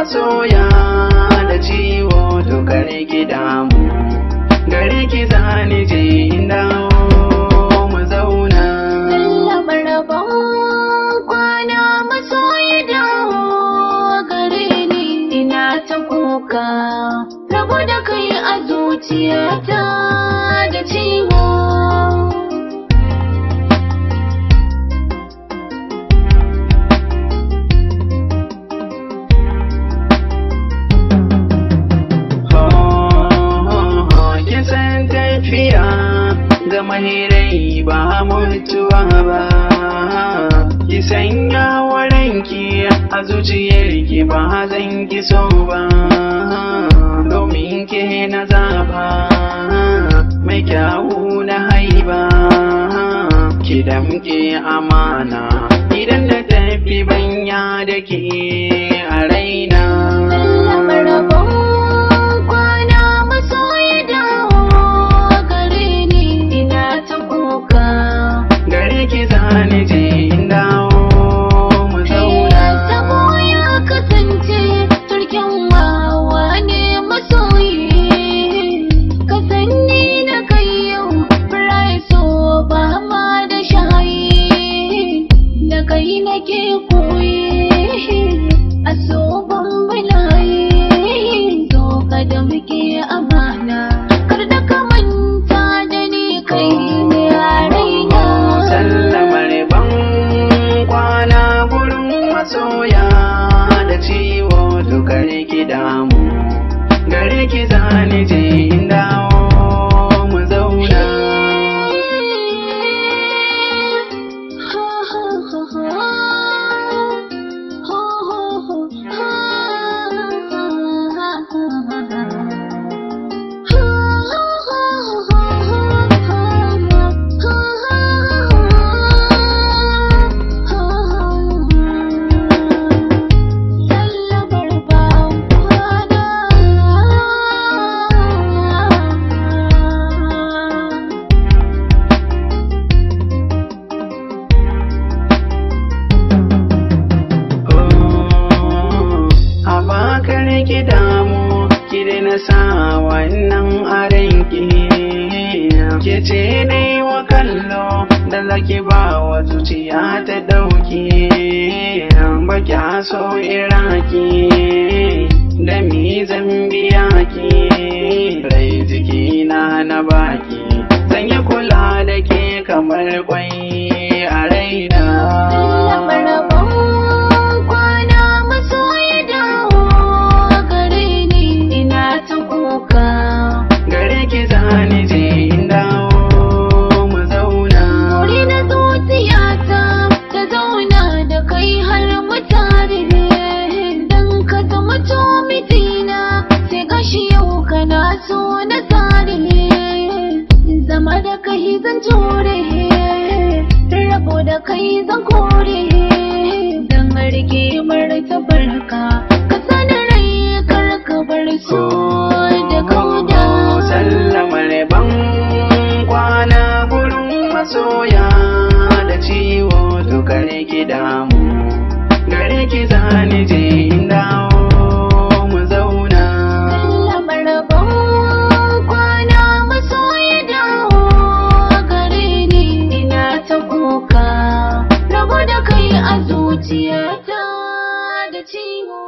masoya da ciwo dukar ki damu, gare ki zani je in dawo mu zauna. Sallamar rabon kwana masoyi dawo gare ni ina ta kuka, rabu da kai a zuciyata da ciwo. Ga mahirai ba mutuwa ba, ki sanya wa ranki a zuciyarki ba zan ki so ba, domin ke na zaba mai kyawu na haiba, ki damke amana idan na tafi banya da ke a raina. Zani je in dawo mu zauna. Sabo ya kasance turken wawa ne masoyi, ka sanni na kai yau birai so ba ma da shayi, da kai nake koyi a so ban balayi, zo ka da muke amana kar da ka manta da ni kai ne a raina. Masoya da ciwo dukar ki damu, gare ki zani je in dawo mu zauna. Ki damu ki daina sa wannan a ranki, ke ce ne wa kallo da zaki ba wa zuciya ta dauki, ba kya so iraki da mi zan biya ki, rai jiki na baki zan yi kula da ke kamar kwai a raina. Zama da kai zan jure, rabo da kai zan kore, don rike martabarka ka sani rai kar ka bar so da kauda. Sallamar ban kwana gurin masoya da ciwo dukar ki damu, gare ki zani je in dawo mu zauna. Rabu da kai a zuciyata da ciwo.